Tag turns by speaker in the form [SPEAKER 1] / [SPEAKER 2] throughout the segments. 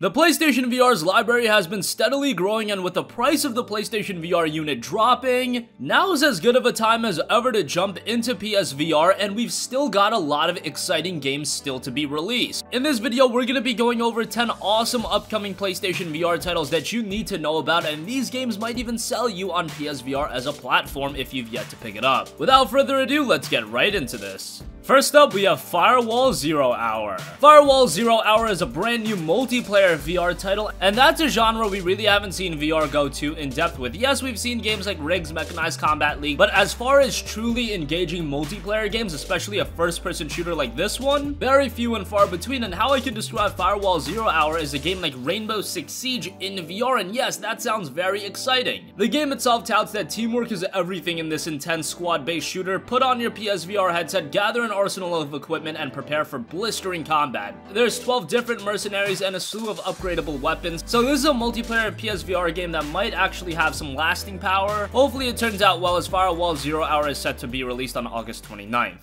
[SPEAKER 1] The PlayStation VR's library has been steadily growing, and with the price of the PlayStation VR unit dropping, now is as good of a time as ever to jump into PSVR, and we've still got a lot of exciting games still to be released. In this video, we're going to be going over 10 awesome upcoming PlayStation VR titles that you need to know about, and these games might even sell you on PSVR as a platform if you've yet to pick it up. Without further ado, let's get right into this. First up, we have Firewall 0 Hour. Firewall 0 Hour is a brand new multiplayer VR title, and that's a genre we really haven't seen VR go too in depth with. Yes, we've seen games like Riggs Mechanized Combat League, but as far as truly engaging multiplayer games, especially a first-person shooter like this one, very few and far between, and how I can describe Firewall 0 Hour is a game like Rainbow Six Siege in VR, and yes, that sounds very exciting. The game itself touts that teamwork is everything in this intense squad-based shooter. Put on your PSVR headset, gather an arsenal of equipment, and prepare for blistering combat. There's 12 different mercenaries and a slew of upgradable weapons, so this is a multiplayer PSVR game that might actually have some lasting power. Hopefully it turns out well, as Firewall 0 Hour is set to be released on August 29th.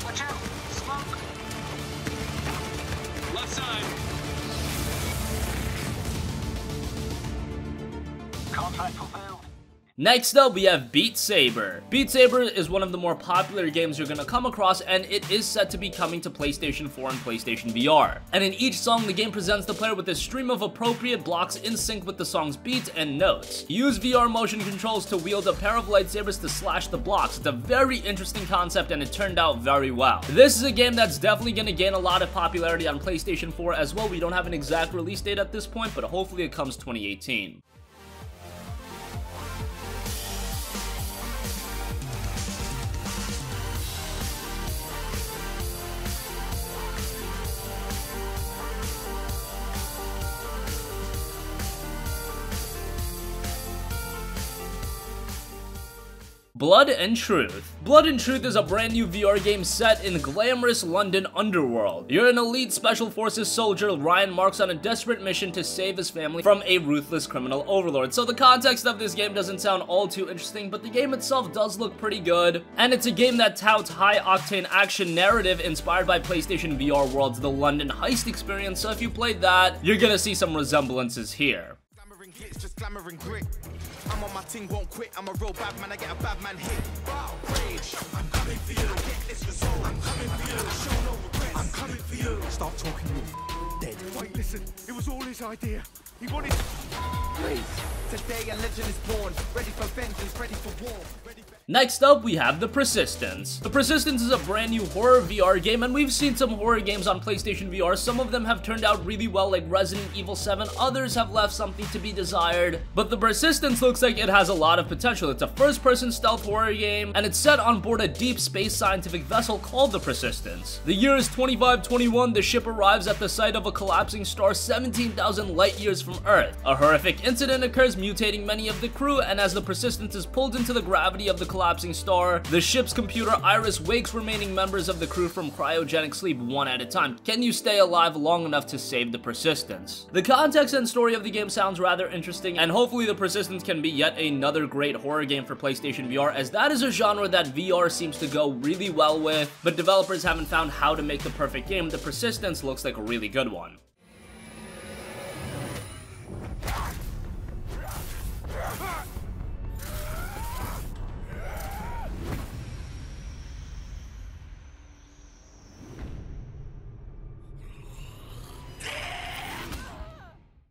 [SPEAKER 2] Watch out! Smoke! Left side! Contract fulfilled.
[SPEAKER 1] Next up, we have Beat Saber. Beat Saber is one of the more popular games you're gonna come across, and it is set to be coming to PlayStation 4 and PlayStation VR. And in each song, the game presents the player with a stream of appropriate blocks in sync with the song's beats and notes. Use VR motion controls to wield a pair of lightsabers to slash the blocks. It's a very interesting concept, and it turned out very well. This is a game that's definitely gonna gain a lot of popularity on PlayStation 4 as well. We don't have an exact release date at this point, but hopefully it comes 2018. Blood and Truth. Blood and Truth is a brand new VR game set in glamorous London underworld. You're an elite special forces soldier, Ryan Marks, on a desperate mission to save his family from a ruthless criminal overlord. So the context of this game doesn't sound all too interesting, but the game itself does look pretty good. And it's a game that touts high-octane action narrative inspired by PlayStation VR World's The London Heist experience, so if you played that, you're gonna see some resemblances here.
[SPEAKER 3] I'm on my ting, won't quit. I'm a real bad man, I get a bad man hit. Wow, rage. I'm coming for you. I get this result. I'm coming for you. Show no regrets. I'm coming for you. Stop talking, you dead. Wait, listen. It was all his idea. He wanted. Please. Today a legend is born. Ready for vengeance, ready for war.
[SPEAKER 1] Next up, we have The Persistence. The Persistence is a brand new horror VR game, and we've seen some horror games on PlayStation VR. Some of them have turned out really well, like Resident Evil 7. Others have left something to be desired. But The Persistence looks like it has a lot of potential. It's a first-person stealth horror game, and it's set on board a deep space scientific vessel called The Persistence. The year is 2521. The ship arrives at the site of a collapsing star 17,000 light years from Earth. A horrific incident occurs, mutating many of the crew, and as the Persistence is pulled into the gravity of the collapsing star, the ship's computer Iris wakes remaining members of the crew from cryogenic sleep one at a time. Can you stay alive long enough to save the Persistence? The context and story of the game sounds rather interesting, and hopefully the Persistence can be yet another great horror game for PlayStation VR, as that is a genre that VR seems to go really well with, but developers haven't found how to make the perfect game. The Persistence looks like a really good one.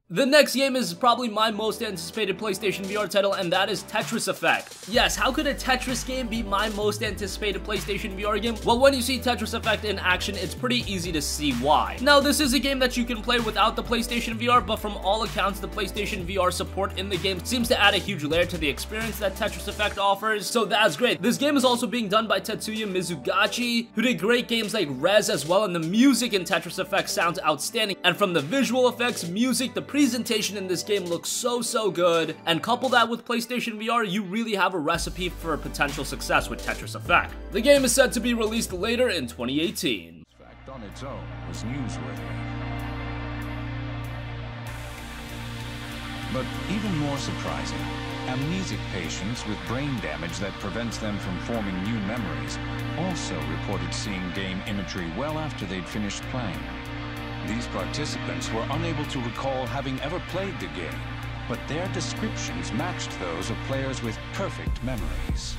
[SPEAKER 1] The next game is probably my most anticipated PlayStation VR title, and that is Tetris Effect. Yes, how could a Tetris game be my most anticipated PlayStation VR game? Well, when you see Tetris Effect in action, it's pretty easy to see why. Now, this is a game that you can play without the PlayStation VR, but from all accounts, the PlayStation VR support in the game seems to add a huge layer to the experience that Tetris Effect offers, so that's great. This game is also being done by Tetsuya Mizugachi, who did great games like Rez as well, and the music in Tetris Effect sounds outstanding. And from the visual effects, music, the presentation in this game looks so good, and couple that with PlayStation VR, you really have a recipe for potential success with Tetris Effect. The game is set to be released later in 2018.
[SPEAKER 4] Fact on its own was newsworthy. But even more surprising Amnesic patients with brain damage that prevents them from forming new memories also reported seeing game imagery well after they'd finished playing. These participants were unable to recall having ever played the game, but their descriptions matched those of players with perfect memories.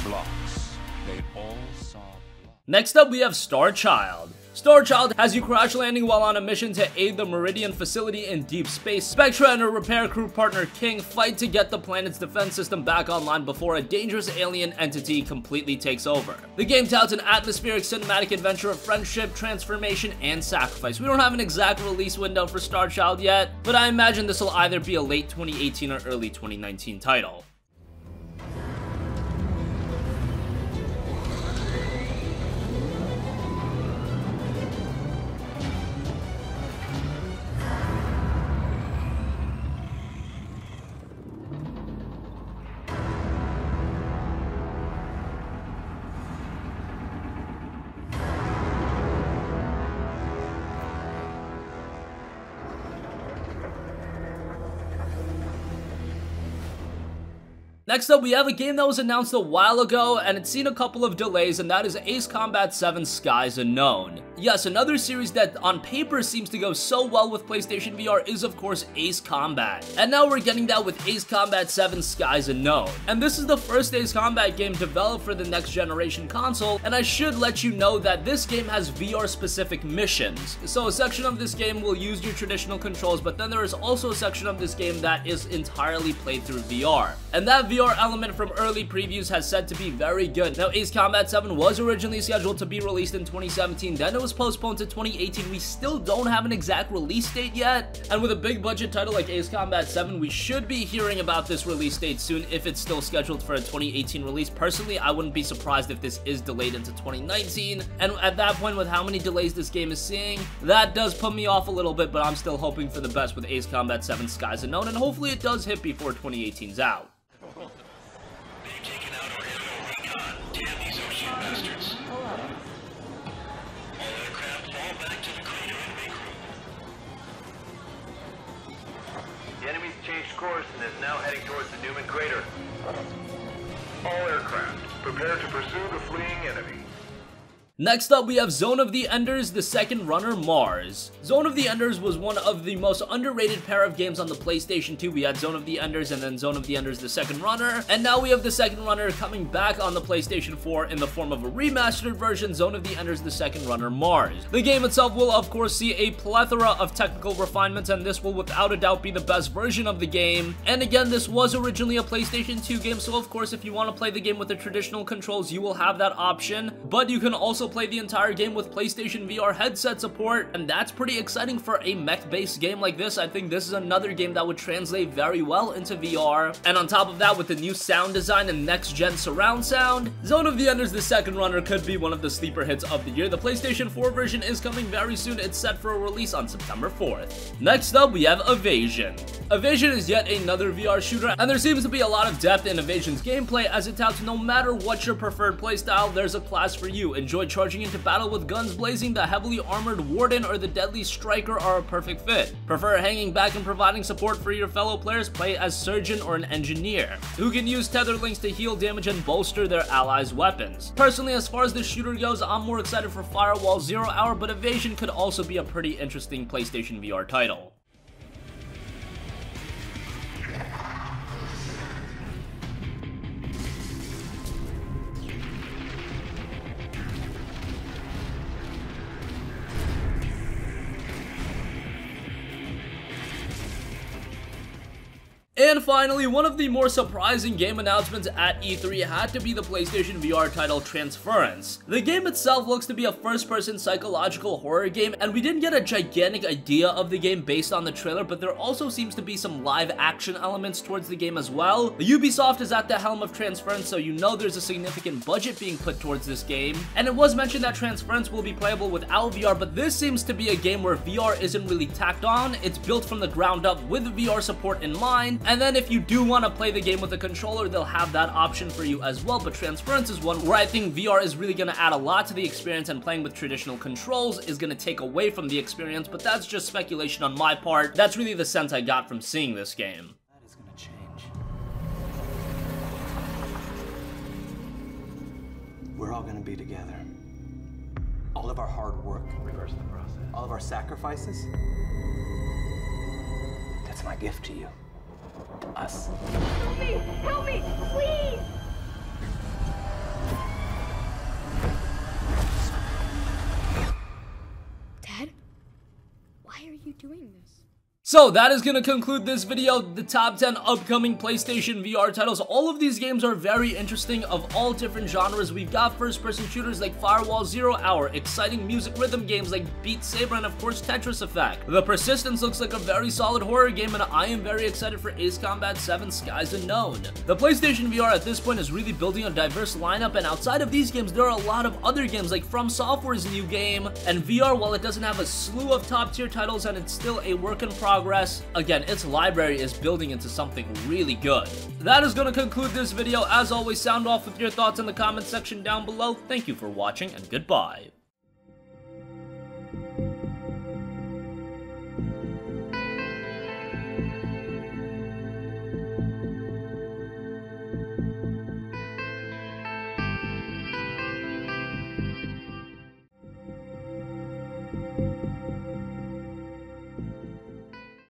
[SPEAKER 4] Blocks. They all saw blocks.
[SPEAKER 1] Next up, we have Starchild. Starchild has you crash landing while on a mission to aid the Meridian facility in deep space. Spectra and her repair crew partner King fight to get the planet's defense system back online before a dangerous alien entity completely takes over. The game touts an atmospheric cinematic adventure of friendship, transformation, and sacrifice. We don't have an exact release window for Starchild yet, but I imagine this will either be a late 2018 or early 2019 title. Next up, we have a game that was announced a while ago, and it's seen a couple of delays, and that is Ace Combat 7 Skies Unknown. Yes, another series that on paper seems to go so well with PlayStation VR is of course Ace Combat. And now we're getting that with Ace Combat 7 Skies Unknown. And this is the first Ace Combat game developed for the next generation console, and I should let you know that this game has VR specific missions. So a section of this game will use your traditional controls, but then there is also a section of this game that is entirely played through VR. And that VR element from early previews has said to be very good. Now, Ace Combat 7 was originally scheduled to be released in 2017, then it was postponed to 2018. We still don't have an exact release date yet, and with a big budget title like Ace Combat 7, we should be hearing about this release date soon if it's still scheduled for a 2018 release. Personally, I wouldn't be surprised if this is delayed into 2019, and at that point, with how many delays this game is seeing, that does put me off a little bit, but I'm still hoping for the best with Ace Combat 7 Skies Unknown, and hopefully it does hit before 2018's out.
[SPEAKER 5] They've taken out our aerial recon. Damn these ocean bastards. All aircraft fall back to the crater and regroup.
[SPEAKER 6] The enemy's changed course and is now heading towards the Newman crater. All aircraft, prepare to pursue the fleeing enemy.
[SPEAKER 1] Next up, we have Zone of the Enders, the second runner, Mars. Zone of the Enders was one of the most underrated pair of games on the PlayStation 2. We had Zone of the Enders and then Zone of the Enders, the second runner. And now we have the second runner coming back on the PlayStation 4 in the form of a remastered version, Zone of the Enders, the second runner, Mars. The game itself will, of course, see a plethora of technical refinements, and this will without a doubt be the best version of the game. And again, this was originally a PlayStation 2 game, so of course, if you want to play the game with the traditional controls, you will have that option. But you can also play the entire game with PlayStation VR headset support, and that's pretty exciting for a mech-based game like this. I think this is another game that would translate very well into VR. And on top of that, with the new sound design and next-gen surround sound, Zone of the Enders, the second runner, could be one of the sleeper hits of the year. The PlayStation 4 version is coming very soon. It's set for a release on September 4th. Next up, we have Evasion. Evasion is yet another VR shooter, and there seems to be a lot of depth in Evasion's gameplay, as it touts no matter what your preferred playstyle, there's a class for you. Enjoy charging into battle with guns blazing, the heavily armored Warden or the deadly Striker are a perfect fit. Prefer hanging back and providing support for your fellow players, play as Surgeon or an Engineer, who can use tether links to heal damage and bolster their allies' weapons. Personally, as far as the shooter goes, I'm more excited for Firewall 0 Hour, but Evasion could also be a pretty interesting PlayStation VR title. And finally, one of the more surprising game announcements at E3 had to be the PlayStation VR title Transference. The game itself looks to be a first-person psychological horror game, and we didn't get a gigantic idea of the game based on the trailer, but there also seems to be some live action elements towards the game as well. Ubisoft is at the helm of Transference, so you know there's a significant budget being put towards this game. And it was mentioned that Transference will be playable without VR, but this seems to be a game where VR isn't really tacked on. It's built from the ground up with VR support in mind. And then if you do want to play the game with a controller, they'll have that option for you as well. But Transference is one where I think VR is really going to add a lot to the experience, and playing with traditional controls is going to take away from the experience, but that's just speculation on my part. That's really the sense I got from seeing this game.
[SPEAKER 7] That is going to change. we're all gonna be together. All of our hard work,
[SPEAKER 6] Reverse the process.
[SPEAKER 7] all of our sacrifices, that's my gift to you. To us.
[SPEAKER 8] Help me! Help me! Please! Dad? Why are you doing this?
[SPEAKER 1] So that is going to conclude this video, the top 10 upcoming PlayStation VR titles. All of these games are very interesting, of all different genres. We've got first-person shooters like Firewall, 0 Hour, exciting music rhythm games like Beat Saber, and of course Tetris Effect. The Persistence looks like a very solid horror game, and I am very excited for Ace Combat 7 Skies Unknown. The PlayStation VR at this point is really building a diverse lineup, and outside of these games, there are a lot of other games like From Software's new game, and VR, while it doesn't have a slew of top-tier titles and it's still a work in progress, again, its library is building into something really good. That is going to conclude this video. As always, sound off with your thoughts in the comment section down below. Thank you for watching, and goodbye.